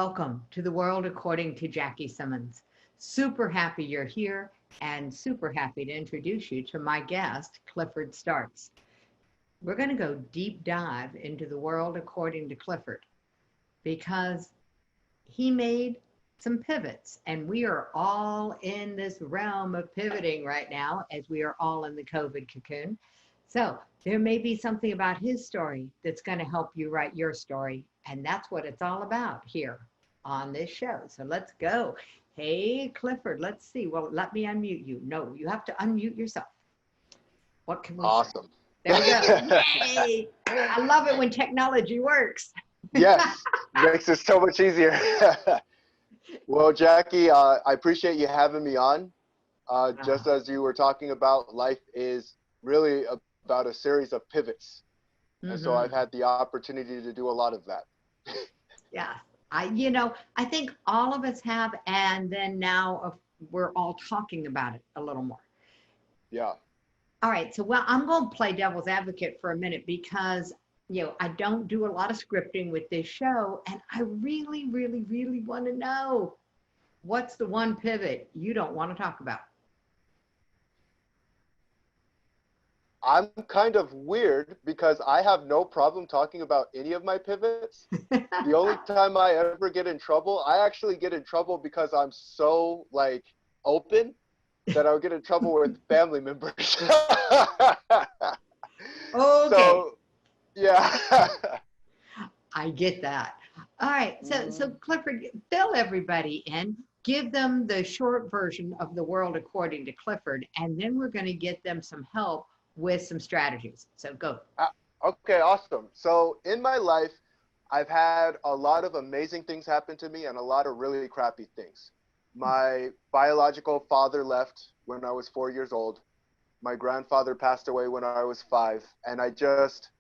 Welcome to the world according to Jackie Simmons. Super happy you're here and super happy to introduce you to my guest, Clifford Starks. We're going to go deep dive into the world according to Clifford because he made some pivots, and we are all in this realm of pivoting right now as we are all in the COVID cocoon. So there may be something about his story that's going to help you write your story, and that's what it's all about here on this show. So let's go. Hey, Clifford, let's see. Well, let me unmute you. No, you have to unmute yourself. What can we say? Awesome. There we go. Yay! I love it when technology works. Yes, makes it so much easier. Well, Jackie, I appreciate you having me on. Just as you were talking about, life is really about a series of pivots. And so I've had the opportunity to do a lot of that. Yeah, I think all of us have, and then now we're all talking about it a little more. Yeah. All right, so I'm going to play devil's advocate for a minute because, I don't do a lot of scripting with this show, and I really, really, really want to know what's the one pivot you don't want to talk about? I'm kind of weird because I have no problem talking about any of my pivots. The only time I ever get in trouble, I actually get in trouble because I'm so open that I would get in trouble with family members. Okay. So, yeah. I get that. All right. So Clifford, fill everybody in. Give them the short version of the world according to Clifford, and then we're going to get them some help with some strategies. So go. Okay, awesome. So in my life, I've had a lot of amazing things happen to me and a lot of really crappy things. My biological father left when I was 4 years old. My grandfather passed away when I was 5, and I just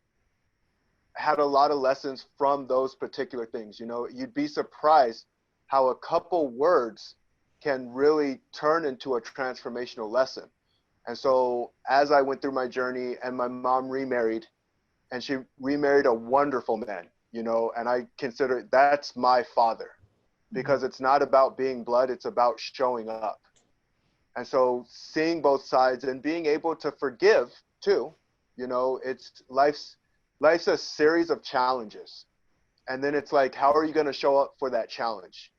had a lot of lessons from those particular things. You'd be surprised how a couple words can really turn into a transformational lesson. And so as I went through my journey, and my mom remarried, and she remarried a wonderful man, and I consider that's my father, because it's not about being blood, it's about showing up. And so seeing both sides and being able to forgive too, it's life's a series of challenges. And then it's like, how are you going to show up for that challenge?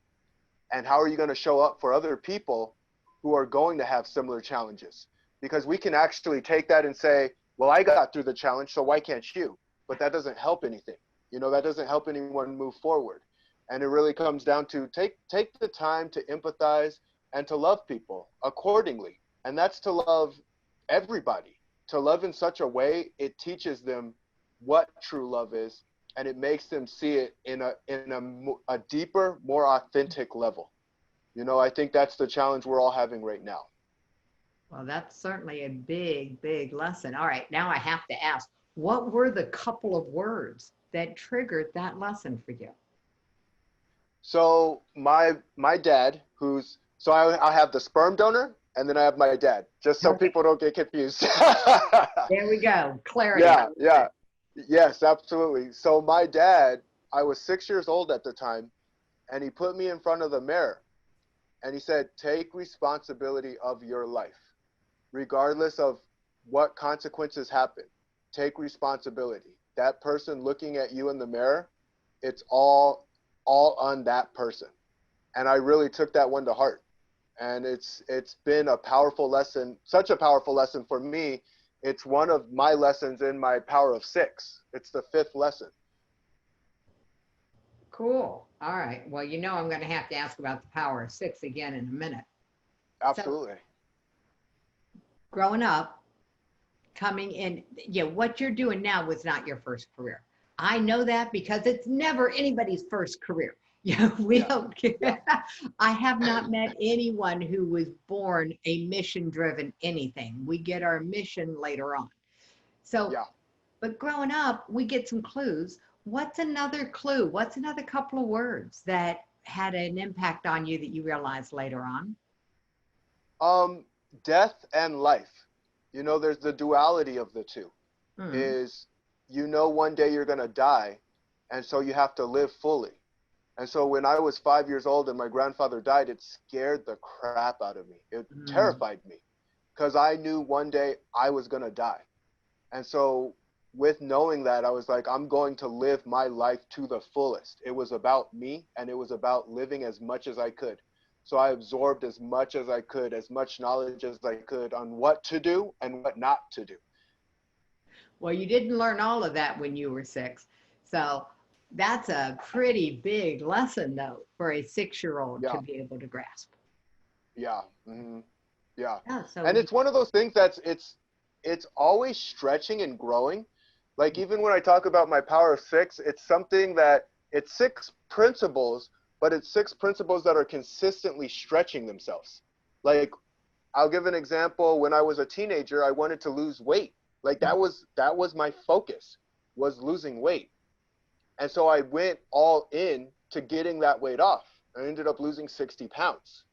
And how are you going to show up for other people who are going to have similar challenges? Because we can actually take that and say, well, I got through the challenge, so why can't you? But that doesn't help anything. That doesn't help anyone move forward. And it really comes down to take the time to empathize and to love people accordingly. And that's to love everybody, to love in such a way it teaches them what true love is, and it makes them see it in a deeper, more authentic level. I think that's the challenge we're all having right now. Well, that's certainly a big, big lesson. All right, now I have to ask, what were the couple of words that triggered that lesson for you? So my dad, I have the sperm donor, and then I have my dad, just so people don't get confused. There we go, clarity. Yeah. Yes, absolutely. So my dad, I was 6 years old at the time, and he put me in front of the mirror, and he said, take responsibility of your life. Regardless of what consequences happen, take responsibility. That person looking at you in the mirror, it's all on that person. And I really took that one to heart. And it's been a powerful lesson, such a powerful lesson for me. It's one of my lessons in my Power of 6. It's the 5th lesson. Cool. All right. Well, I'm going to have to ask about the Power of 6 again in a minute. Absolutely. So, growing up, coming in, what you're doing now was not your first career. I know that because it's never anybody's first career. Don't care. Yeah. I have not met anyone who was born a mission-driven anything. We get our mission later on. So, but growing up, we get some clues. What's another clue? What's another couple of words that had an impact on you that you realized later on? Death and life. There's the duality of the two. Is one day you're going to die, and so you have to live fully. And so when I was 5 years old and my grandfather died, it scared the crap out of me. It Mm. terrified me because I knew one day I was going to die. And so with knowing that, I was like, I'm going to live my life to the fullest. It was about me, and it was about living as much as I could. So I absorbed as much as I could, as much knowledge as I could on what to do and what not to do. Well, you didn't learn all of that when you were 6. So that's a pretty big lesson, though, for a 6-year-old to Yeah, be able to grasp. yeah, hmm yeah. Yeah. So And you, it's one of those things that's it's always stretching and growing. Like even when I talk about my power of 6, it's something that it's 6 principles, but it's 6 principles that are consistently stretching themselves. Like I'll give an example. When I was a teenager, I wanted to lose weight. Like that was my focus, was losing weight. And so I went all in to getting that weight off. I ended up losing 60 pounds.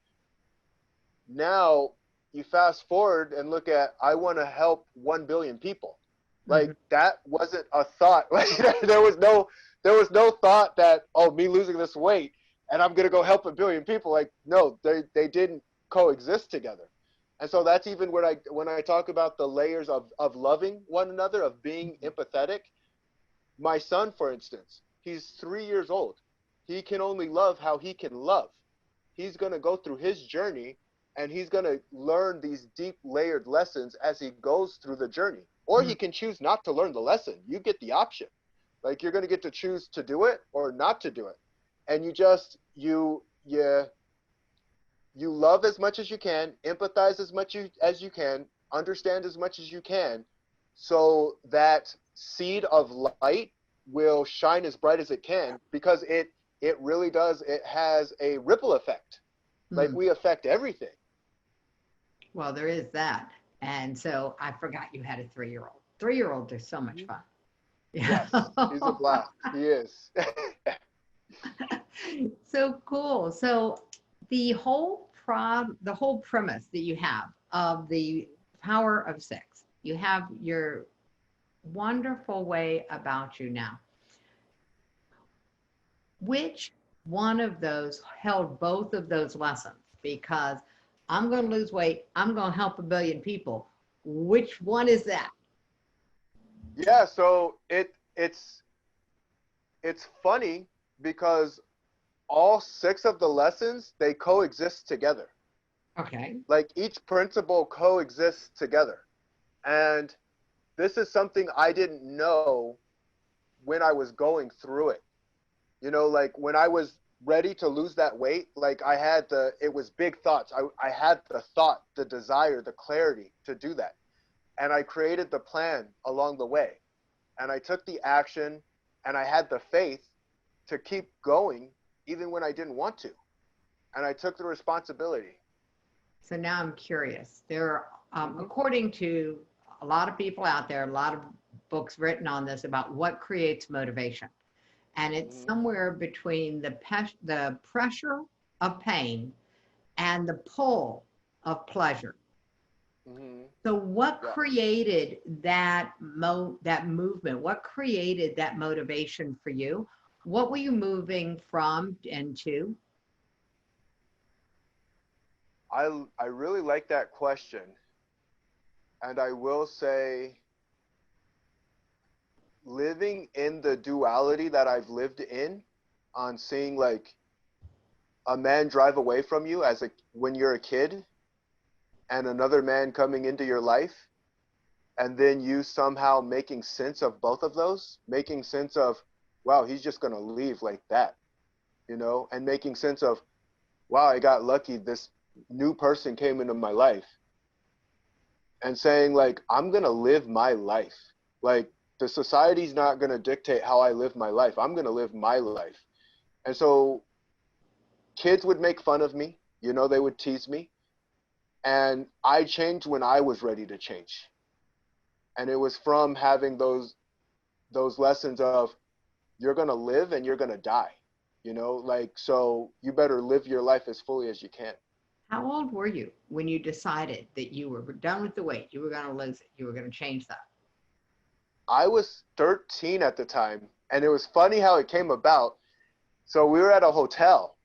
Now you fast forward and look at, I want to help 1 billion people. mhm. Like that wasn't a thought. Like there was no thought that, oh, me losing this weight and I'm gonna go help 1 billion people. Like no, they didn't coexist together. And so that's even when I talk about the layers of loving one another, of being empathetic. My son, for instance, he's 3 years old. He can only love how he can love. He's going to go through his journey, and he's going to learn these deep layered lessons as he goes through the journey. Or he Mm. can choose not to learn the lesson. You get the option. Like you're going to get to choose to do it or not to do it. And you love as much as you can, empathize as you can, understand as much as you can, so that seed of light will shine as bright as it can, because it really does. It has a ripple effect. Like Mm. we affect everything. Well, there is that. And so I forgot you had a 3-year-old. 3-year-olds are so much Mhm. fun. Yeah. Yes, he's a blast. He is. So cool. So the whole premise that you have of the power of 6, you have your wonderful way about you now. Which one of those held both of those lessons? Because I'm going to lose weight, I'm going to help 1 billion people. Which one is that? Yeah. So it's funny because all 6 of the lessons, they coexist together. Okay. Like each principle coexists together. And this is something I didn't know when I was going through it. Like when I was ready to lose that weight, like it was big thoughts. I had the thought, the desire, the clarity to do that. And I created the plan along the way. And I took the action, and I had the faith to keep going even when I didn't want to. And I took the responsibility. So now I'm curious. There are, Hmm according to a lot of people out there, a lot of books written on this about what creates motivation. And it's hmm somewhere between the pressure of pain and the pull of pleasure. hmm So what Yeah. created that movement? What created that motivation for you? What were you moving from and to? I really like that question. And I will say, living in the duality that I've lived in, on seeing like a man drive away from you when you're a kid, and another man coming into your life, and then you somehow making sense of both of those, making sense of, wow, he's just going to leave like that, and making sense of, wow, I got lucky, this new person came into my life, and saying like, I'm going to live my life. Like the society's not going to dictate how I live my life. I'm going to live my life. And so kids would make fun of me, they would tease me, and I changed when I was ready to change. And it was from having those lessons of, you're going to live and you're going to die, like, so you better live your life as fully as you can. How old were you when you decided that you were done with the weight? You were going to lose it. You were going to change that. I was 13 at the time, and it was funny how it came about. So we were at a hotel,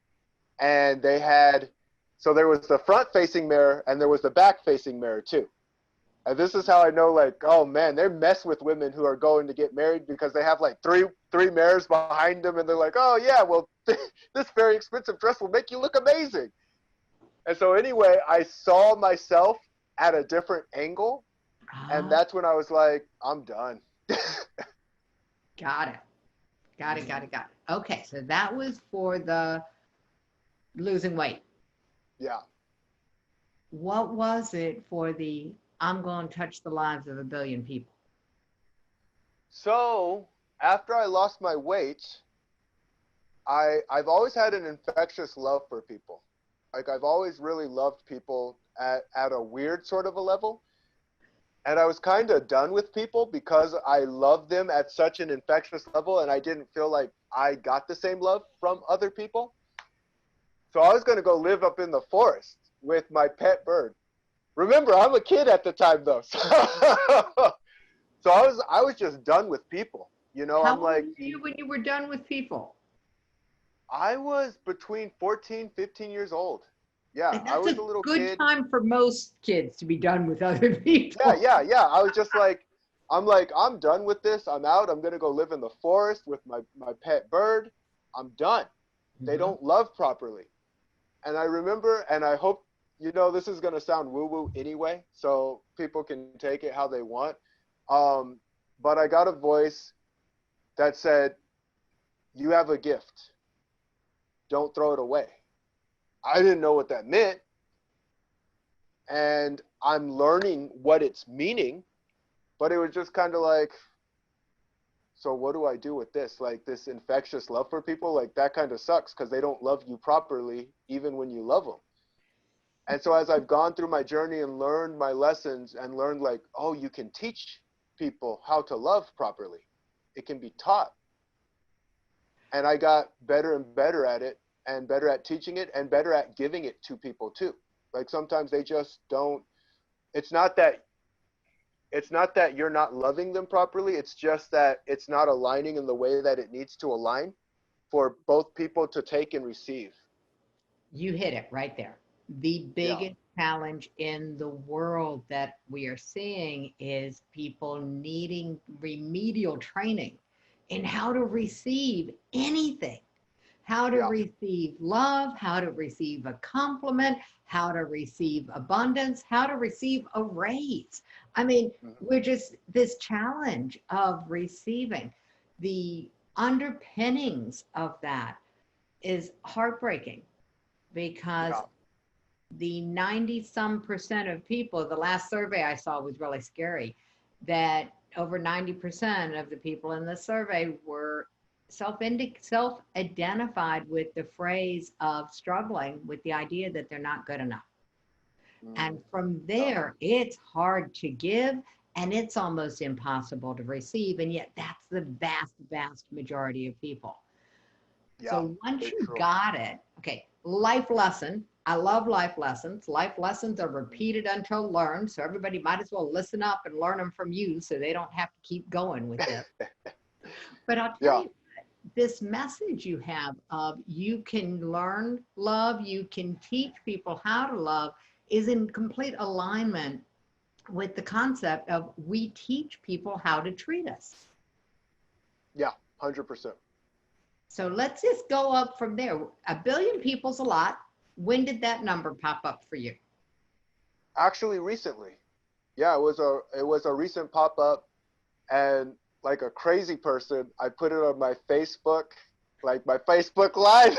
and they had, so there was the front facing mirror and there was the back facing mirror too. And this is how I know, like, oh man, they mess with women who are going to get married because they have like three mirrors behind them, and they're like, oh yeah, well, this very expensive dress will make you look amazing. And so anyway, I saw myself at a different angle, and Ah, that's when I was like, I'm done. got it. Got it. Okay, so that was for the losing weight. Yeah. What was it for the I'm going to touch the lives of a billion people? So after I lost my weight, I've always had an infectious love for people. Like I've always really loved people at a weird sort of a level. And I was kind of done with people because I loved them at such an infectious level, and I didn't feel like I got the same love from other people. So I was going to go live up in the forest with my pet bird. Remember, I'm a kid at the time though. So I was just done with people. You know, How I'm old like, were you when you were done with people? I was between 14, 15 years old. Yeah, And I that's was a a little good kid. time for most kids to be done with other Yeah, people. yeah, yeah. I was just like, I'm done with this. I'm out. I'm gonna go live in the forest with my pet bird. I'm done. They Mhm. don't love properly. And I remember, and I hope, this is gonna sound woo-woo anyway, so people can take it how they want. Um, but I got a voice that said, "You have a gift. Don't throw it away." I didn't know what that meant, and I'm learning what it's meaning, but it was just kind of like, so what do I do with this? Like this infectious love for people, like that kind of sucks because they don't love you properly, even when you love them. And so as I've gone through my journey and learned my lessons and learned like, oh, you can teach people how to love properly. It can be taught. And I got better and better at it, and better at teaching it, and better at giving it to people too. Like sometimes they just don't, it's not that you're not loving them properly. It's just that it's not aligning in the way that it needs to align for both people to take and receive. You hit it right there. The Yeah. biggest challenge in the world that we are seeing is people needing remedial training in how to receive anything, how to Yeah. receive love, how to receive a compliment, how to receive abundance, how to receive a raise. I mean, Mhm. we're just this challenge of receiving. The underpinnings of that is heartbreaking because Yeah. the 90 some percent of people, the last survey I saw was really scary, that over 90% of the people in the survey were self-identified with the phrase of struggling with the idea that they're not good enough. Mm. And from Yeah. there, it's hard to give and it's almost impossible to receive. And yet that's the vast majority of people. Yeah. So once Very you true. got it, okay, life lesson. I love life lessons. Life lessons are Mhm. repeated until learned. So everybody might as well listen up and learn them from you so they don't have to keep going with this. But I'll tell Yeah. you, this message you have of you can learn love, you can teach people how to love is in complete alignment with the concept of we teach people how to treat us. Yeah. 100%. So let's just go up from there. A billion people's a lot. When did that number pop up for you? Actually, recently. Yeah, it was a recent pop up, and like a crazy person, I put it on my Facebook, like my Facebook Live.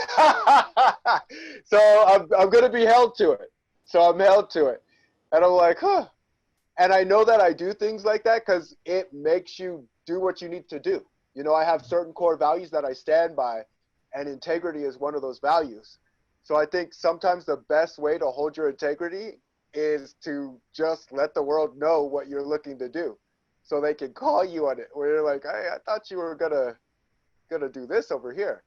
So I'm gonna be held to it. So I'm held to it, and I'm like, huh. And I know that I do things like that because it makes you do what you need to do. I have certain core values that I stand by, and integrity is one of those values. So I think sometimes the best way to hold your integrity is to just let the world know what you're looking to do, so they can call you on it. Where you're like, hey, I thought you were gonna do this over here.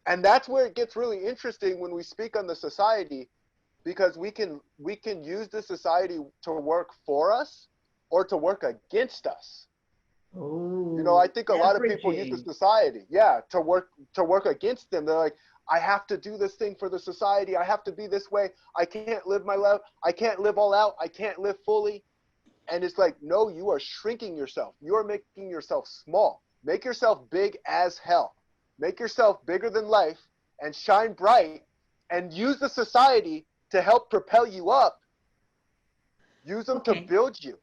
And that's where it gets really interesting when we speak on the society, because we can use the society to work for us or to work against us. You know, Oh, I think a lot of people use the leveraging. society, to work against them. They're like, I have to do this thing for the society. I have to be this way. I can't live my life. I can't live all out. I can't live fully. And it's like, no, you are shrinking yourself. You are making yourself small. Make yourself big as hell. Make yourself bigger than life and shine bright and use the society to help propel you up. Use them to Okay. build you.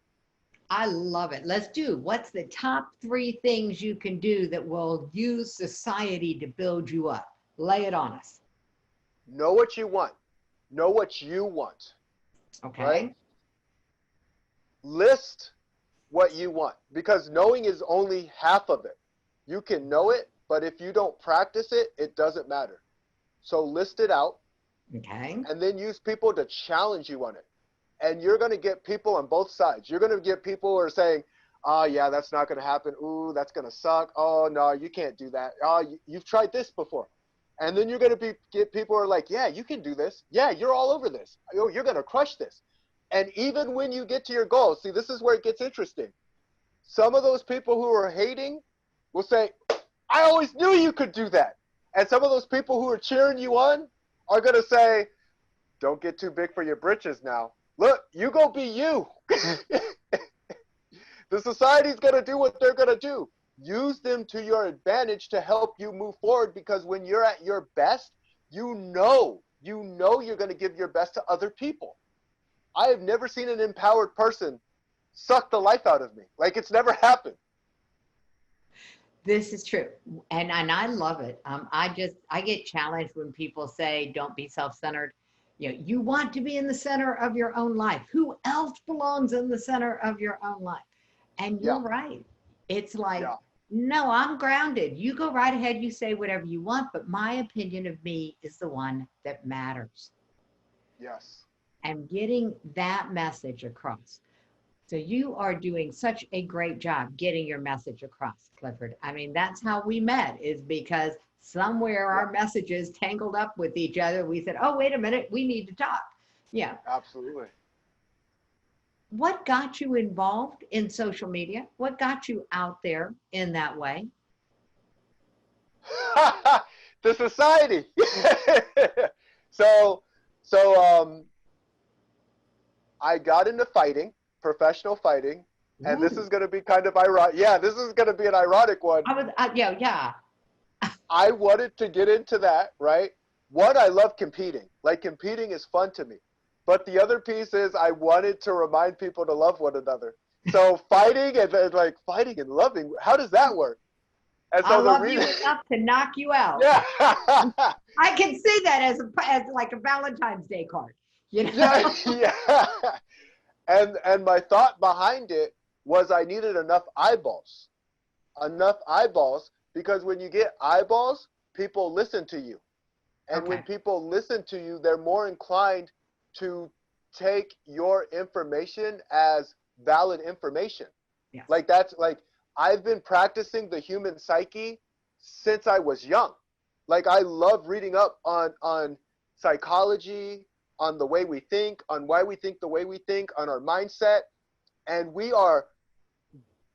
I love it. Let's do. What's the top three things you can do that will use society to build you up? Lay it on us. Know what you want. Know what you want, right? Okay. List what you want because knowing is only half of it. You can know it, but if you don't practice it, it doesn't matter. So list it out Okay. and then use people to challenge you on it. And you're going to get people on both sides. You're going to get people who are saying, oh, yeah, that's not going to happen. Ooh, that's going to suck. Oh, no, you can't do that. Oh, you've tried this before. And then you're going to get people who are like, yeah, you can do this. Yeah, you're all over this. Oh, you're going to crush this. And even when you get to your goal, see, this is where it gets interesting. Some of those people who are hating will say, I always knew you could do that. And some of those people who are cheering you on are going to say, don't get too big for your britches now. Look, you go be you. The society's going to do what they're going to do. Use them to your advantage to help you move forward because when you're at your best, you know you're going to give your best to other people. I have never seen an empowered person suck the life out of me. Like it's never happened. This is true. And I love it. I get challenged when people say, don't be self-centered. You know, you want to be in the center of your own life. Who else belongs in the center of your own life? And Yeah, you're right. It's like, yeah, no, I'm grounded. You go right ahead. You say whatever you want, but my opinion of me is the one that matters. yes. And getting that message across. So you are doing such a great job getting your message across, Clifford. I mean, that's how we met, is because somewhere Yeah, our messages tangled up with each other. We said, oh, wait a minute, we need to talk. Yeah. absolutely. What got you involved in social media? What got you out there in that way? The society. so, so I got into fighting, professional fighting, and this is Ooh, going to be kind of ironic. Yeah, this is going to be an ironic one. yeah, yeah. I wanted to get into that, right? One, I love competing. Like competing is fun to me. But the other piece is I wanted to remind people to love one another. So fighting and like fighting and loving, how does that work? And I so the love you reason, enough to knock you out. yeah, I can see that as like a Valentine's Day card, you yeah, know? yeah. And my thought behind it was I needed enough eyeballs because when you get eyeballs, people listen to you. And when Okay. people listen to you, they're more inclined to take your information as valid information. Yes. Like that's like I've been practicing the human psyche since I was young. Like I love reading up on psychology, on the way we think, on why we think the way we think, on our mindset, and we are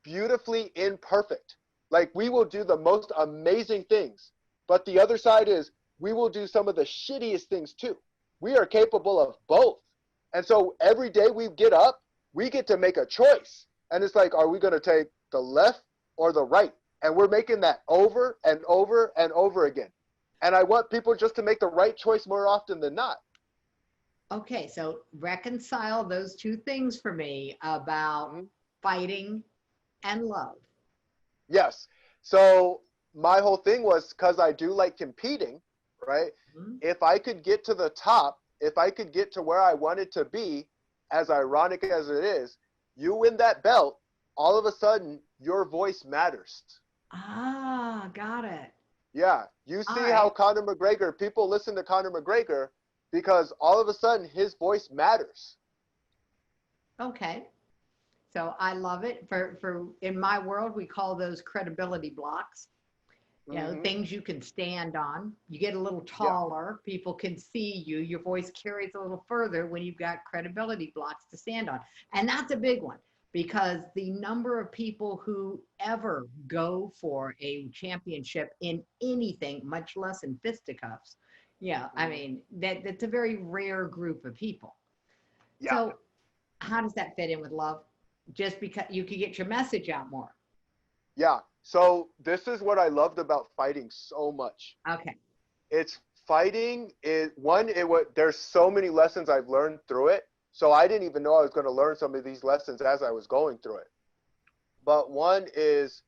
beautifully imperfect. Like we will do the most amazing things, but the other side is we will do some of the shittiest things too. We are capable of both. And so every day we get up, we get to make a choice. And it's like, are we going to take the left or the right? And we're making that over and over and over again. And I want people just to make the right choice more often than not. Okay, so reconcile those two things for me about Mhm. fighting and love. Yes. So my whole thing was because I do like competing, right? Mhm. If I could get to the top, if I could get to where I wanted to be, as ironic as it is, you win that belt, all of a sudden your voice matters. Ah, got it. Yeah. You All see how right. Conor McGregor, people listen to Conor McGregor because all of a sudden his voice matters. Okay. So I love it. For in my world, we call those credibility blocks. You know, Hmm. things you can stand on. You get a little Yeah. taller, people can see you. Your voice carries a little further when you've got credibility blocks to stand on. And that's a big one. because the number of people who ever go for a championship in anything, much less in fisticuffs, yeah, I mean, that's a very rare group of people. Yeah. So how does that fit in with love? Just because you could get your message out more. Yeah. So this is what I loved about fighting so much. Okay. It's fighting is one, there's so many lessons I've learned through it. So I didn't even know I was going to learn some of these lessons as I was going through it. But one is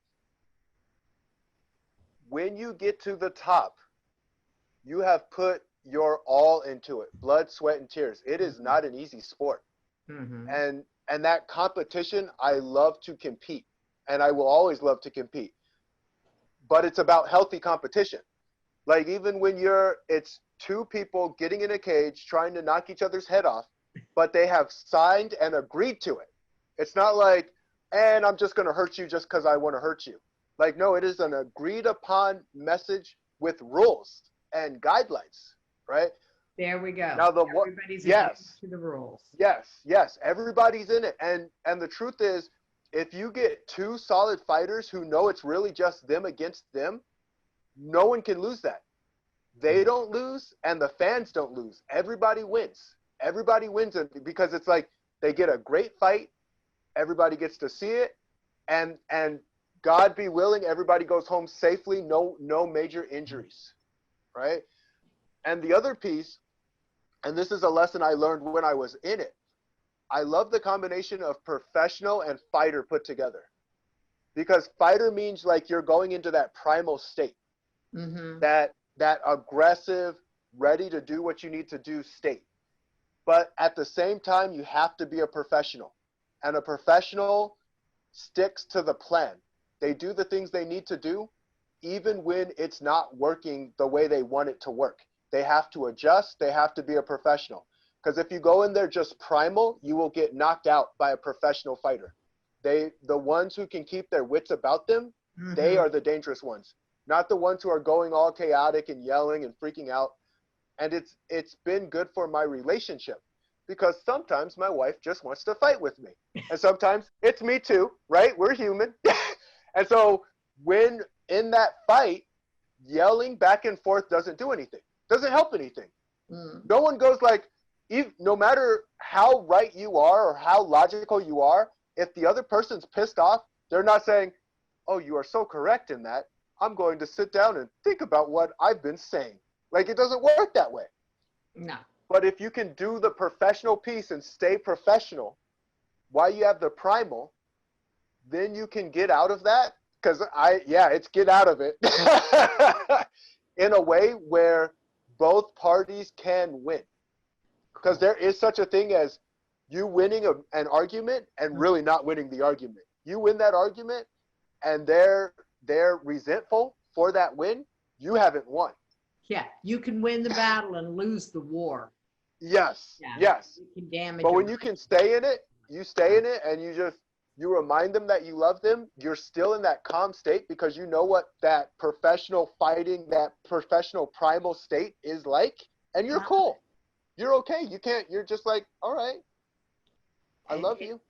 when you get to the top, you have put your all into it, blood, sweat, and tears. It is not an easy sport. Mm-hmm. And that competition, I love to compete, and I will always love to compete. But it's about healthy competition. Like even when it's two people getting in a cage trying to knock each other's head off, but they have signed and agreed to it. It's not like, and I'm just going to hurt you just because I want to hurt you. Like, no, it is an agreed upon message with rules and guidelines, right? There we go. Now Everybody's yes, to the rules. yes, everybody's in it. And the truth is, if you get two solid fighters who know it's really just them against them, no one can lose that. They don't lose and the fans don't lose. Everybody wins. Everybody wins because it's like they get a great fight, everybody gets to see it, and God be willing, everybody goes home safely, no major injuries, right? And the other piece, and this is a lesson I learned when I was in it, I love the combination of professional and fighter put together. Because fighter means like you're going into that primal state, that aggressive, ready to do what you need to do state. But at the same time, you have to be a professional. And a professional sticks to the plan. They do the things they need to do, even when it's not working the way they want it to work. They have to adjust. They have to be a professional. Because if you go in there just primal, you will get knocked out by a professional fighter. The ones who can keep their wits about them, they are the dangerous ones, not the ones who are going all chaotic and yelling and freaking out. And it's been good for my relationship because sometimes my wife just wants to fight with me. And sometimes it's me too, right? We're human. And so when in that fight, yelling back and forth doesn't do anything, doesn't help anything. No one goes like, no matter how right you are or how logical you are, if the other person's pissed off, they're not saying, oh, you are so correct in that. I'm going to sit down and think about what I've been saying. Like, it doesn't work that way. No. But if you can do the professional piece and stay professional while you have the primal, then you can get out of that. Because it's get out of it in a way where both parties can win. Because there is such a thing as you winning an argument and really not winning the argument. You win that argument and they're resentful for that win, you haven't won. Yeah, you can win the battle and lose the war. Yes, Yeah, yes. you can damage but when them. you can stay in it, you stay in it and you remind them that you love them, you're still in that calm state because you know what that professional fighting, that professional primal state is like, and you're cool. You're okay. You're just like, all right, I love you.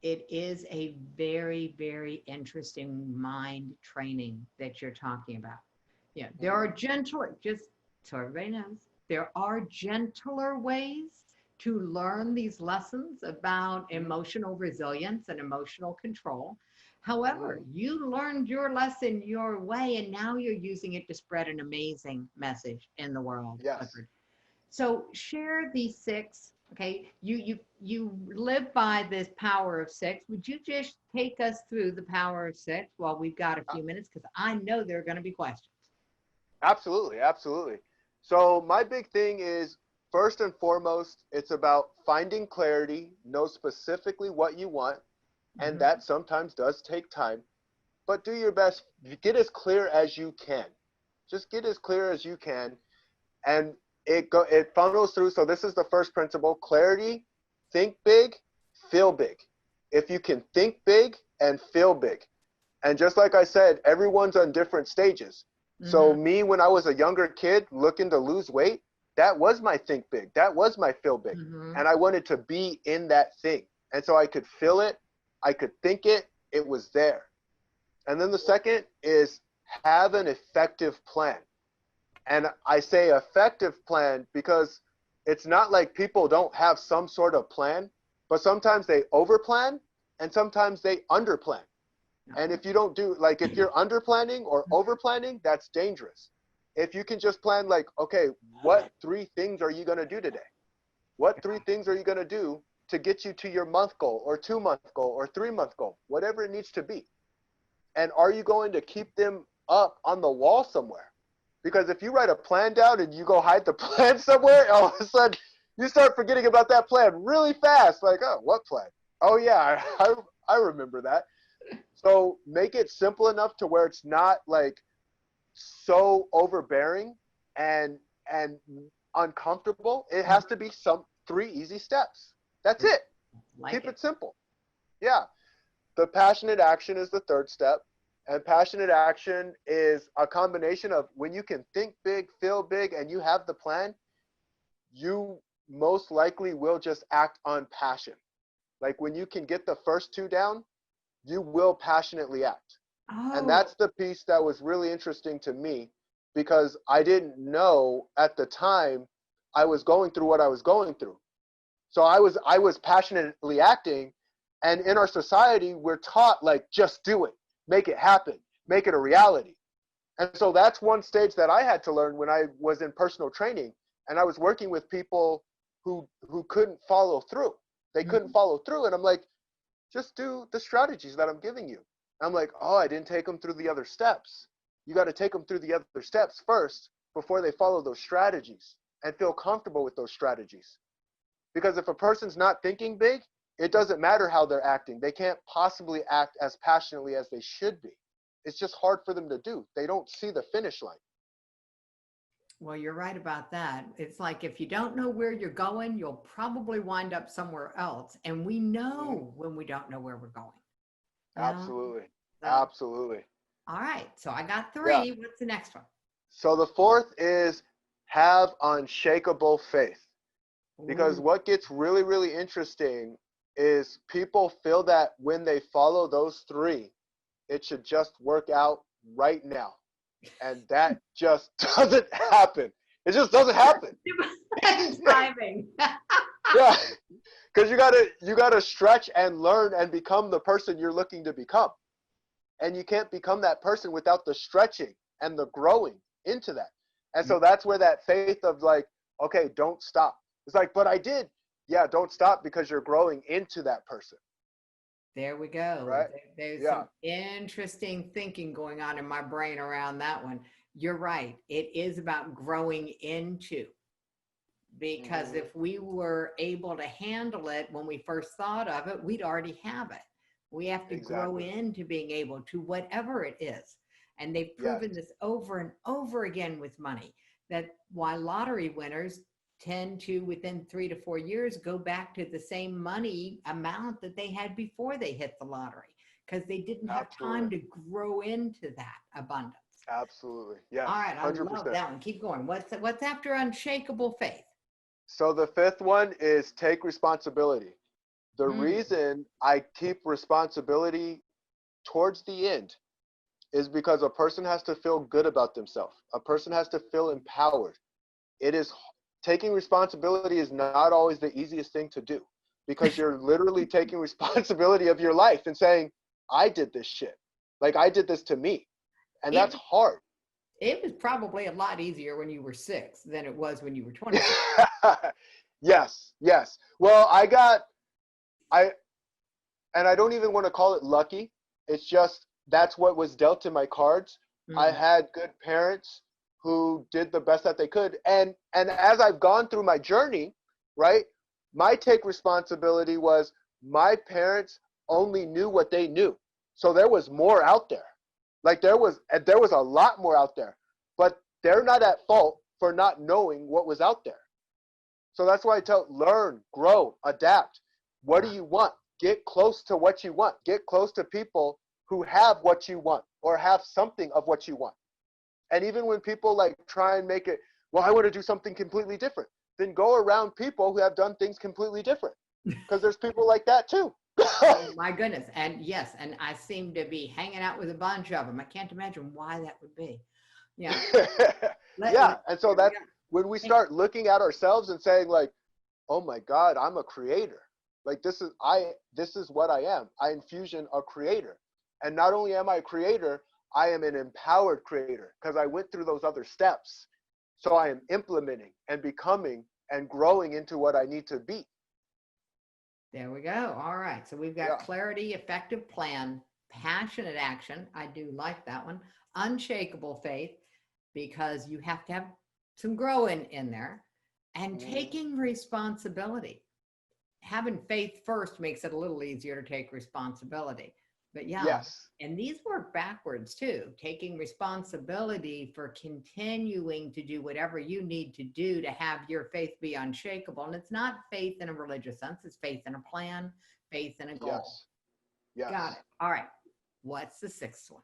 It is a very, very interesting mind training that you're talking about. Yeah, there are gentler, just so everybody knows, there are gentler ways to learn these lessons about emotional resilience and emotional control. However, you learned your lesson your way, and now you're using it to spread an amazing message in the world, Yes. Clifford. So share these 6. Okay, you live by this power of 6. Would you just take us through the power of 6 while we've got a few minutes? Because I know there are going to be questions. Absolutely, absolutely. So my big thing is, first and foremost, it's about finding clarity, know specifically what you want, and that sometimes does take time, but do your best. Get as clear as you can. Just get as clear as you can, and it funnels through. So this is the first principle: clarity, think big, feel big. If you can think big and feel big, and just like I said, everyone's on different stages. So me, when I was a younger kid looking to lose weight, that was my think big. That was my feel big. And I wanted to be in that thing. And so I could feel it I could think it, it was there. And then the second is have an effective plan. And I say effective plan because it's not like people don't have some sort of plan, but sometimes they overplan and sometimes they underplan. And if you don't do, like, if you're under planning or over planning, that's dangerous. If you can just plan, like, okay, what 3 things are you going to do today? What 3 things are you going to do to get you to your month goal or 2-month goal or 3-month goal, whatever it needs to be? And are you going to keep them up on the wall somewhere? Because if you write a plan down and you go hide the plan somewhere, all of a sudden you start forgetting about that plan really fast. Like, oh, what plan? Oh, yeah, I remember that. So make it simple enough to where it's not like so overbearing and uncomfortable. It has to be 3 easy steps. That's it. Keep it simple. Yeah. The passionate action is the 3rd step. And passionate action is a combination of when you can think big, feel big, and you have the plan, you most likely will just act on passion. Like when you can get the first 2 down, you will passionately act. Oh. And that's the piece that was really interesting to me, because I didn't know at the time I was going through what I was going through. So I was passionately acting, and in our society, we're taught, like, just do it, make it happen, make it a reality. And so that's one stage that I had to learn when I was in personal training, and I was working with people who couldn't follow through. They couldn't follow through, and I'm like, just do the strategies that I'm giving you. I'm like, oh, I didn't take them through the other steps. You got to take them through the other steps first before they follow those strategies and feel comfortable with those strategies. Because if a person's not thinking big, it doesn't matter how they're acting. They can't possibly act as passionately as they should be. It's just hard for them to do. They don't see the finish line. Well, you're right about that. It's like if you don't know where you're going, you'll probably wind up somewhere else. And we know when we don't know where we're going. Absolutely. So, Absolutely. All right. So I got 3. Yeah. What's the next one? So the 4th is have unshakable faith. Because what gets really, really interesting is people feel that when they follow those 3, it should just work out right now. And that just doesn't happen. It just doesn't happen. Timing. Yeah, because you gotta stretch and learn and become the person you're looking to become, and you can't become that person without the stretching and the growing into that. And so that's where that faith of, like, okay, don't stop. It's like, but I did. Yeah, don't stop, because you're growing into that person. There we go. Right? There's some interesting thinking going on in my brain around that one. You're right. It is about growing into, because if we were able to handle it when we first thought of it, we'd already have it. We have to grow into being able to whatever it is. And they've proven this over and over again with money, that why lottery winners tend to, within 3 to 4 years, go back to the same money amount that they had before they hit the lottery, because they didn't have time to grow into that abundance. Absolutely. Yeah. All right. 100%. I love that one. Keep going. What's after unshakable faith? So the 5th one is take responsibility. The reason I keep responsibility towards the end is because a person has to feel good about themselves. A person has to feel empowered. Taking responsibility is not always the easiest thing to do, because you're literally taking responsibility of your life and saying, I did this shit. Like, I did this to me. And that's hard. It was probably a lot easier when you were 6 than it was when you were 20. Yes. Well, I don't even want to call it lucky. It's just, that's what was dealt in my cards. I had good parents who did the best that they could. And as I've gone through my journey, right, my take responsibility was my parents only knew what they knew. So there was more out there. Like there was a lot more out there, but they're not at fault for not knowing what was out there. So that's why I learn, grow, adapt. What do you want? Get close to what you want. Get close to people who have what you want or have something of what you want. And even when people like try and make it, well, I want to do something completely different, then go around people who have done things completely different, because there's people like that too. Oh my goodness. And yes, and I seem to be hanging out with a bunch of them. I can't imagine why that would be. Yeah. Yeah. And so that's Yeah. when we start looking at ourselves and saying like, oh my God, I'm a creator. Like this is what I am. I infusion a creator. And not only am I a creator, I am an empowered creator because I went through those other steps. So I am implementing and becoming and growing into what I need to be. There we go. All right. So we've got Yeah. clarity, effective plan, passionate action. I do like that one. Unshakable faith, because you have to have some growing in there, and Mhm. taking responsibility. Having faith first makes it a little easier to take responsibility. But yeah, Yes. and these work backwards too, taking responsibility for continuing to do whatever you need to do to have your faith be unshakable. And it's not faith in a religious sense, it's faith in a plan, faith in a goal. Yes. Got Yes. it. All right. What's the sixth one?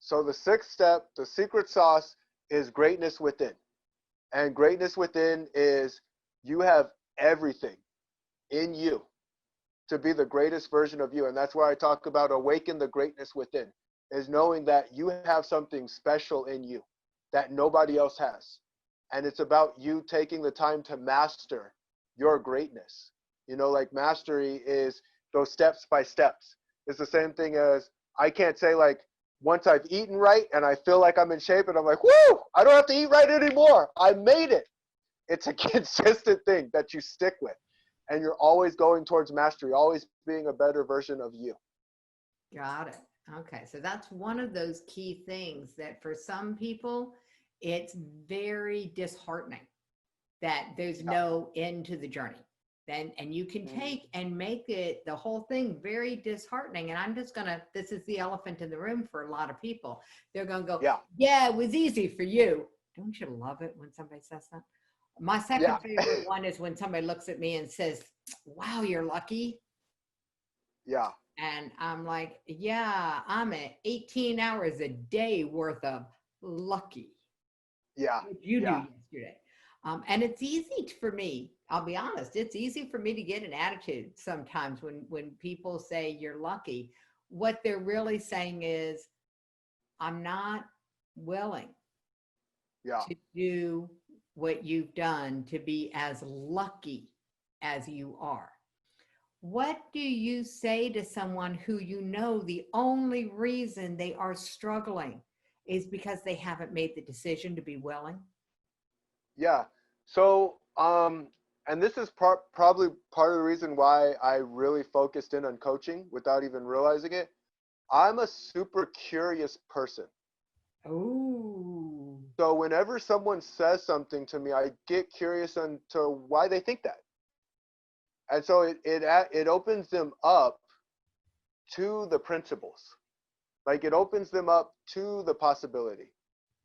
So the sixth step, the secret sauce is greatness within. And greatness within is you have everything in you to be the greatest version of you. And that's why I talk about awaken the greatness within, is knowing that you have something special in you that nobody else has. And it's about you taking the time to master your greatness. You know, like mastery is those steps by steps. It's the same thing as I can't say like, once I've eaten right and I feel like I'm in shape and I'm like, whoo, I don't have to eat right anymore. I made it. It's a consistent thing that you stick with. And you're always going towards mastery, always being a better version of you. Got it. Okay. So that's one of those key things that for some people, it's very disheartening that there's Yeah. no end to the journey. And you can Mm. take and make it the whole thing very disheartening. And I'm just gonna, this is the elephant in the room for a lot of people. They're gonna go, Yeah. yeah, it was easy for you. Don't you love it when somebody says that? My second Yeah. favorite one is when somebody looks at me and says, wow, you're lucky. Yeah. And I'm like, yeah, I'm at 18 hours a day worth of lucky. Yeah. What did you do Yeah. yesterday? And it's easy for me. I'll be honest. It's easy for me to get an attitude sometimes when people say you're lucky. What they're really saying is, I'm not willing Yeah. to do what you've done to be as lucky as you are. What do you say to someone who you know the only reason they are struggling is because they haven't made the decision to be willing? Yeah. So, and this is probably part of the reason why I really focused in on coaching without even realizing it. I'm a super curious person. Oh, So whenever someone says something to me, I get curious into why they think that. And so it opens them up to the principles. Like it opens them up to the possibility.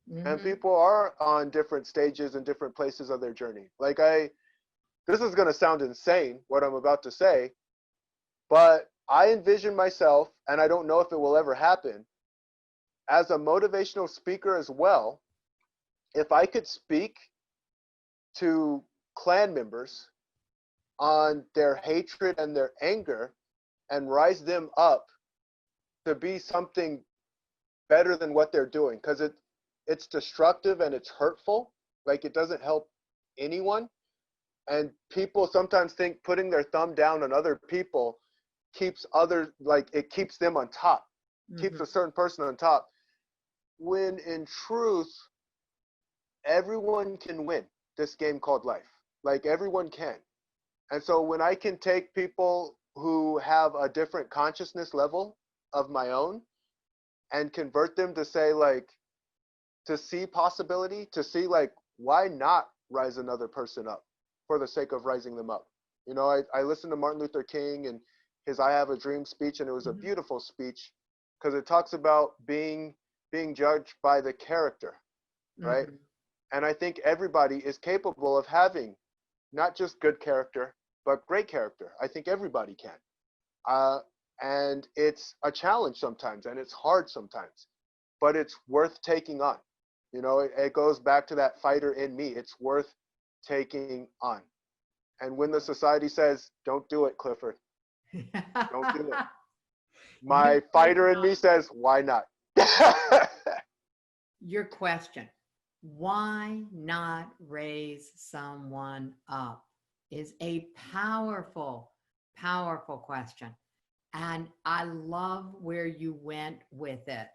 And mm-hmm. people are on different stages and different places of their journey. This is going to sound insane what I'm about to say, but I envision myself, and I don't know if it will ever happen, as a motivational speaker as well. If I could speak to clan members on their hatred and their anger and rise them up to be something better than what they're doing, because it's destructive and it's hurtful. Like it doesn't help anyone. And people sometimes think putting their thumb down on other people keeps others, like it keeps them on top, keeps Mm-hmm. a certain person on top, when in truth everyone can win this game called life. Like everyone can. And so when I can take people who have a different consciousness level of my own and convert them to say like, to see possibility, to see like, why not rise another person up for the sake of rising them up? You know, I listened to Martin Luther King and his I Have a Dream speech, and it was a Mm-hmm. beautiful speech because it talks about being judged by the character, right? Mm-hmm. And I think everybody is capable of having not just good character, but great character. I think everybody can. Uh, and it's a challenge sometimes, and it's hard sometimes, but it's worth taking on. You know, it goes back to that fighter in me. It's worth taking on. And when the society says, don't do it, Clifford, Don't do it. You My fighter in me says, why not? your question, why not raise someone up, is a powerful, powerful question. And I love where you went with it.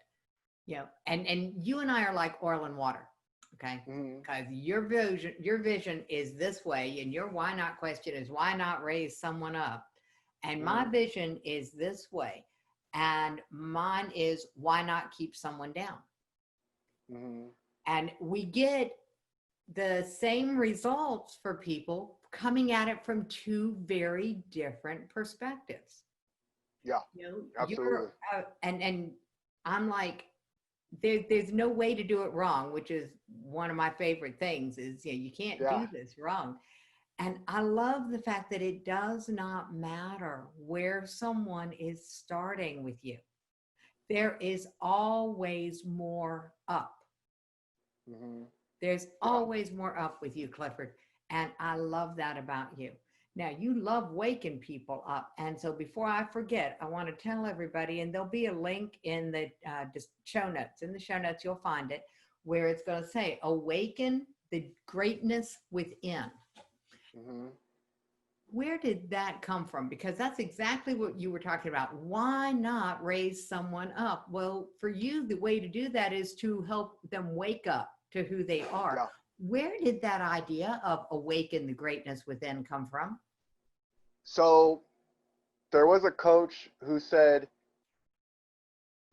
You know, and you and I are like oil and water. Okay. Mhm. Because your vision is this way, and your why not question is why not raise someone up. And my Mhm. vision is this way. And mine is why not keep someone down? Mhm. And we get the same results for people coming at it from two very different perspectives. Yeah, You know, absolutely. and I'm like, there's no way to do it wrong, which is one of my favorite things is, you know, you can't Yeah. do this wrong. And I love the fact that it does not matter where someone is starting with you. There is always more up. Mhm. There's Yeah. always more up with you, Clifford. And I love that about you. Now, you love waking people up. And so before I forget, I want to tell everybody, and there'll be a link in the show notes. In the show notes, you'll find it where it's going to say, awaken the greatness within. Mhm. Where did that come from? Because that's exactly what you were talking about. Why not raise someone up? Well, for you, the way to do that is to help them wake up to who they are. Yeah. Where did that idea of awaken the greatness within come from? So there was a coach who said,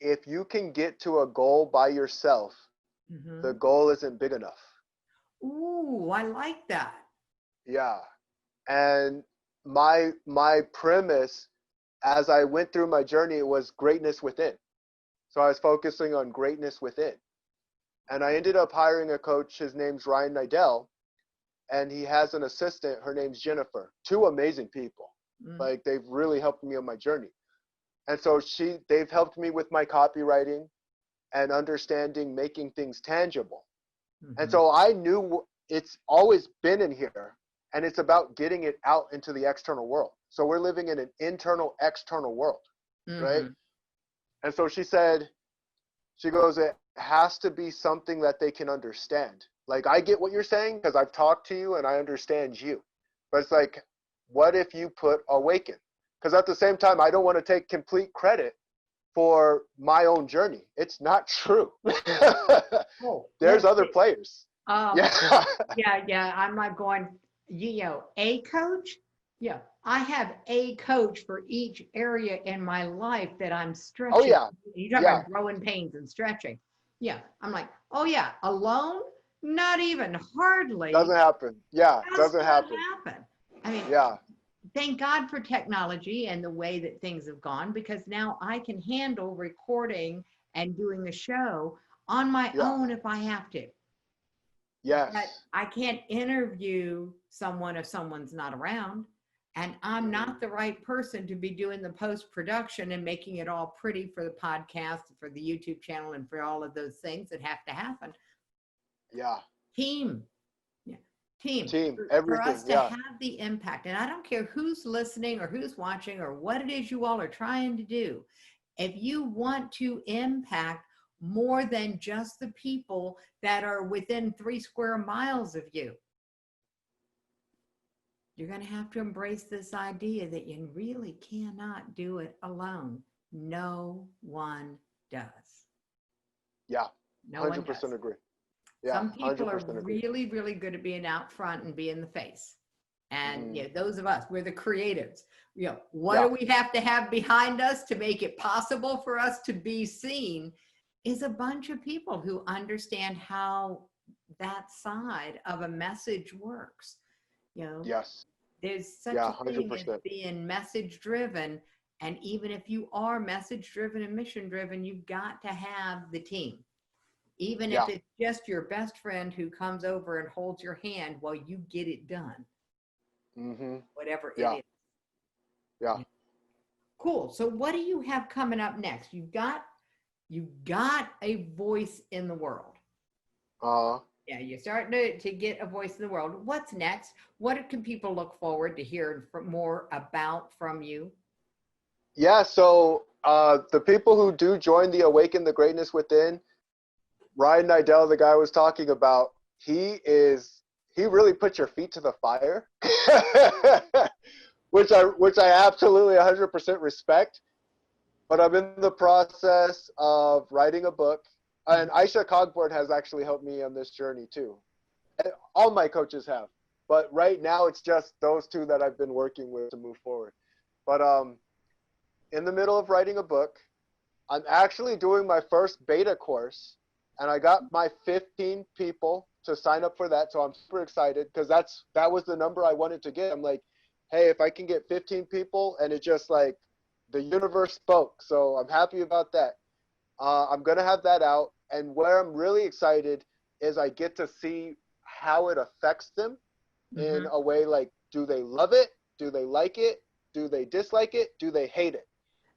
if you can get to a goal by yourself, the Mm-hmm. goal isn't big enough. Ooh, I like that. Yeah. And my premise as I went through my journey was greatness within. So I was focusing on greatness within. And I ended up hiring a coach. His name's Ryan Nidell, and he has an assistant. Her name's Jennifer. Two amazing people. Mm-hmm. Like they've really helped me on my journey. And so they've helped me with my copywriting and understanding making things tangible. And Mm-hmm. so I knew it's always been in here, and it's about getting it out into the external world. So we're living in an internal external world, right? Mm-hmm. And so she goes, it has to be something that they can understand. Like, I get what you're saying because I've talked to you and I understand you. But it's like, what if you put awaken? Because at the same time, I don't want to take complete credit for my own journey. It's not true. Oh, There's other players. um, Yeah. yeah. I'm not going, you know, a coach. Yeah, I have a coach for each area in my life that I'm Oh, stretching. yeah. You talk Yeah. about growing pains and stretching. Yeah, I'm like, oh yeah, alone, not even hardly. Doesn't happen. Yeah. Does Doesn't not happen. happen. I mean, Yeah. thank God for technology and the way that things have gone, because now I can handle recording and doing a show on my Yeah. own if I have to. But Yes. I can't interview someone if someone's not around. And I'm Hmm. not the right person to be doing the post production and making it all pretty for the podcast, for the YouTube channel, and for all of those things that have to happen. Yeah. Team. Yeah. Team. Team. For us Everything. to Yeah. have the impact, and I don't care who's listening or who's watching or what it is you all are trying to do, if you want to impact more than just the people that are within 3 square miles of you, you're going to have to embrace this idea that you really cannot do it alone. No one does. Yeah. No one 100% does. agree. Yeah. Some people are 100% agree. really, really good at being out front and being the face. And Hmm. those of us, we're the creatives. What Yeah. do we have to have behind us to make it possible for us to be seen is a bunch of people who understand how that side of a message works. You know, Yes. there's such Yeah. a thing as 100%. being message driven. And even if you are message driven and mission driven, you've got to have the team. Even if Yeah. it's just your best friend who comes over and holds your hand while you get it done, Hmm. whatever it Yeah. is. Yeah. Yeah. Cool. So what do you have coming up next? You've got a voice in the world. Uh, Yeah, you're starting to get a voice in the world. What's next? What can people look forward to hearing more about from you? Yeah, so the people who do join the Awaken the Greatness Within, Ryan Nidell, the guy I was talking about, he really puts your feet to the fire, which I absolutely 100% respect. But I'm in the process of writing a book, and Aisha Cogboard has actually helped me on this journey too. And all my coaches have, but right now it's just those two that I've been working with to move forward. But in the middle of writing a book, I'm actually doing my first beta course, and I got my 15 people to sign up for that. So I'm super excited because that was the number I wanted to get. I'm like, hey, if I can get 15 people, and it just like the universe spoke. So I'm happy about that. I'm going to have that out. And where I'm really excited is I get to see how it affects them in a way like, do they love it? Do they like it? Do they dislike it? Do they hate it?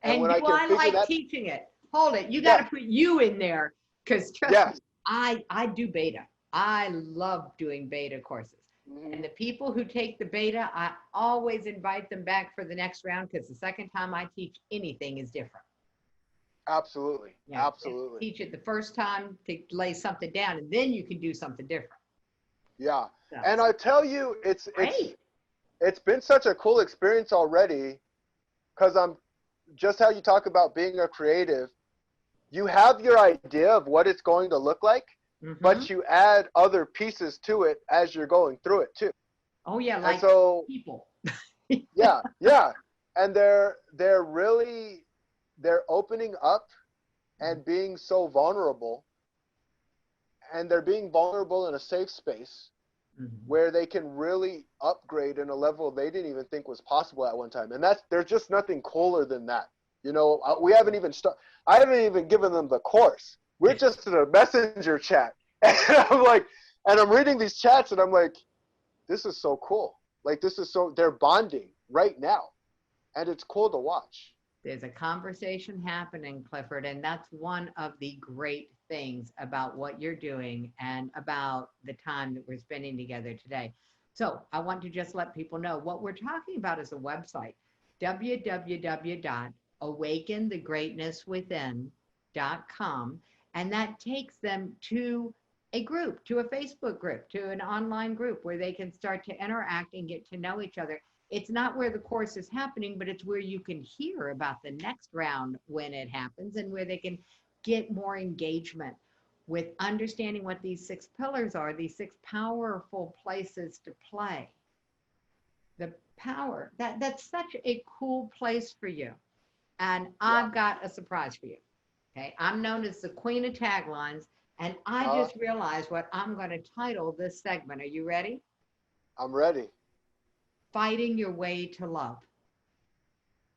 And And when do I can I figure like that, teaching it? Hold it. You got to yeah, put you in there because trust me, yes. I do beta. I love doing beta courses. Mhm. And the people who take the beta, I always invite them back for the next round because the second time I teach anything is different. Absolutely. Yeah, Absolutely. teach it the first time to lay something down, and then you can do something different. Yeah. So, And I tell you, great. it's been such a cool experience already because I'm just how you talk about being a creative. You have your idea of what it's going to look like, Mm-hmm. but you add other pieces to it as you're going through it too. Oh yeah, And like so, people. yeah, yeah. And they're really they're opening up and being so vulnerable, and they're being vulnerable in a safe space Mhm. where they can really upgrade in a level they didn't even think was possible at one time. And there's just nothing cooler than that. You know, we haven't even I haven't even given them the course. We're just in a messenger chat. And I'm like, and I'm reading these chats and I'm like, this is so cool. Like they're bonding right now. And it's cool to watch. There's a conversation happening, Clifford, and that's one of the great things about what you're doing and about the time that we're spending together today. So I want to just let people know what we're talking about is a website, www.awakenthegreatnesswithin.com, and that takes them to a group, to a Facebook group, to an online group where they can start to interact and get to know each other. It's not where the course is happening, but it's where you can hear about the next round when it happens and where they can get more engagement with understanding what these 6 pillars are, these 6 powerful places to play. The power, that's such a cool place for you. And Yeah. I've got a surprise for you. Okay. I'm known as the queen of taglines, and I Uh, just realized what I'm going to title this segment. Are you ready? I'm ready. Fighting your way to love.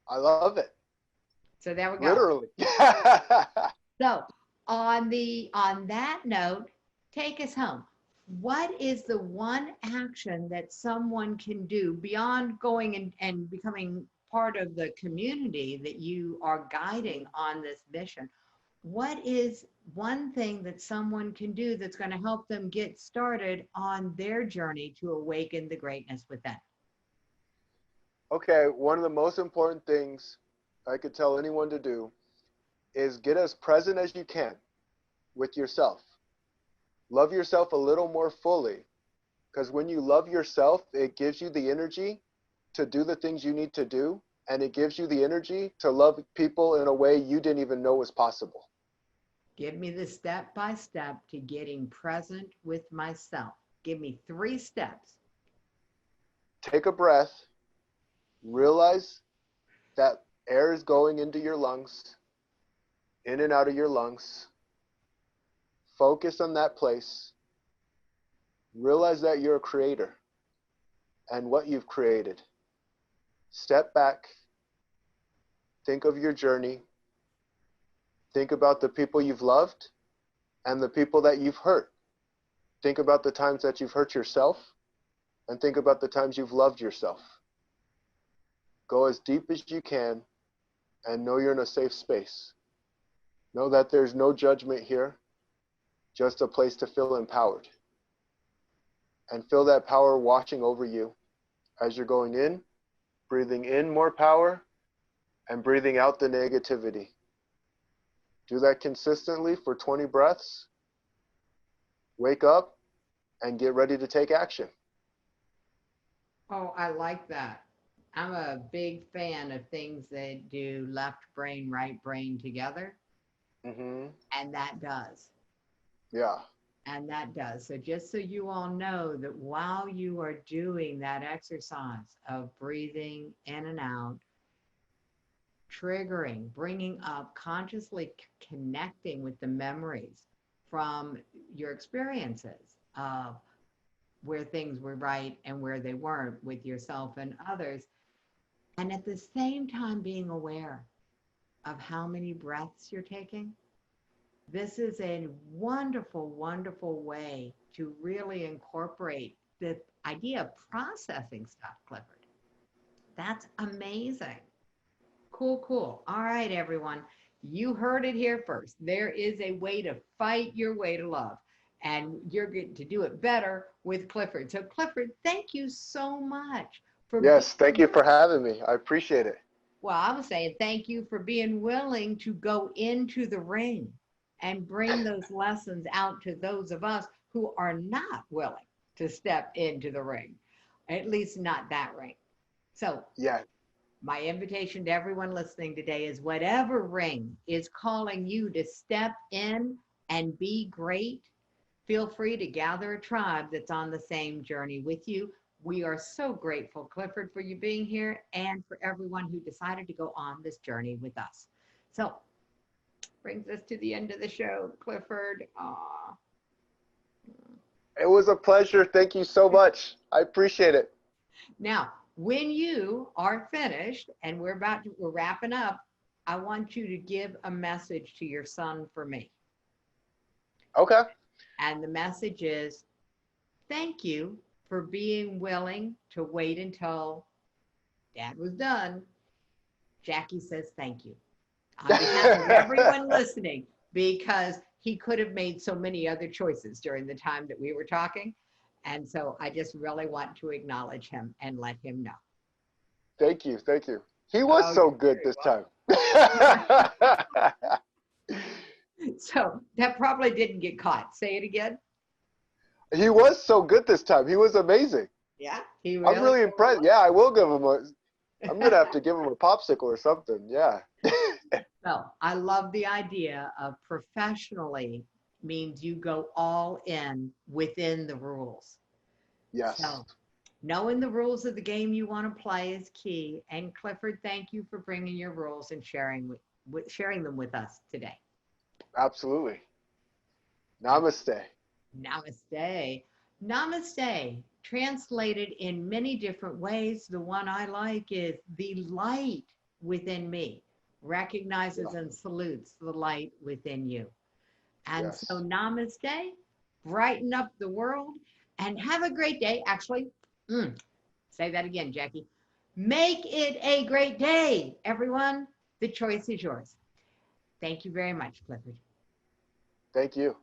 I love it. So there we go. Literally. So on that note, take us home. What is the one action that someone can do beyond going and becoming part of the community that you are guiding on this mission? What is one thing that someone can do that's going to help them get started on their journey to awaken the greatness within? Okay, one of the most important things I could tell anyone to do is get as present as you can with yourself. Love yourself a little more fully, because when you love yourself, it gives you the energy to do the things you need to do, and it gives you the energy to love people in a way you didn't even know was possible. Give me the step by step to getting present with myself. Give me 3 steps. Take a breath, realize that air is going into your lungs, in and out of your lungs. Focus on that place. Realize that you're a creator and what you've created. Step back, think of your journey, think about the people you've loved and the people that you've hurt. Think about the times that you've hurt yourself and think about the times you've loved yourself. Go as deep as you can and know you're in a safe space. Know that there's no judgment here, just a place to feel empowered. And feel that power washing over you as you're going in, breathing in more power, and breathing out the negativity. Do that consistently for 20 breaths. Wake up and get ready to take action. Oh, I like that. I'm a big fan of things that do left brain, right brain together. Hmm. And that does. Yeah. And that does. So just so you all know that while you are doing that exercise of breathing in and out, triggering, bringing up, consciously connecting with the memories from your experiences of where things were right and where they weren't with yourself and others. And at the same time, being aware of how many breaths you're taking. This is a wonderful, wonderful way to really incorporate the idea of processing stuff, Clifford. That's amazing. Cool, cool. All right, everyone. You heard it here first. There is a way to fight your way to love, and you're going to do it better with Clifford. So, Clifford, thank you so much for Yes, thank being, you for having me. I appreciate it. well, I was saying thank you for being willing to go into the ring and bring those lessons out to those of us who are not willing to step into the ring, at least not that ring. So, Yeah. my invitation to everyone listening today is whatever ring is calling you to step in and be great, feel free to gather a tribe that's on the same journey with you. We are so grateful, Clifford, for you being here and for everyone who decided to go on this journey with us. So, brings us to the end of the show, Clifford. Aw. It was a pleasure. Thank you so much. I appreciate it. Now, when you are finished and we're wrapping up, I want you to give a message to your son for me. Okay. And the message is, thank you for being willing to wait until Dad was done. Jackie says thank you on behalf of everyone listening, because he could have made so many other choices during the time that we were talking. And so I just really want to acknowledge him and let him know. Thank you. Thank you. He was Oh, so you're good very this welcome. time. So that probably didn't get caught. Say it again. He was so good this time. He was amazing. Yeah, he I'm really, really really impressed. Yeah, I will give him a. I'm was. gonna have to give him a popsicle or something. Yeah. Well, I love the idea of professionally means you go all in within the rules. Yes. So knowing the rules of the game you want to play is key. And Clifford, thank you for bringing your rules and sharing them with us today. Absolutely. And Namaste. namaste. Namaste, translated in many different ways. The one I like is the light within me recognizes Yeah. and salutes the light within you. And so, Yes. namaste, brighten up the world, and have a great day. Actually, say that again, Jackie. Make it a great day, everyone. The choice is yours. Thank you very much, Clifford. Thank you.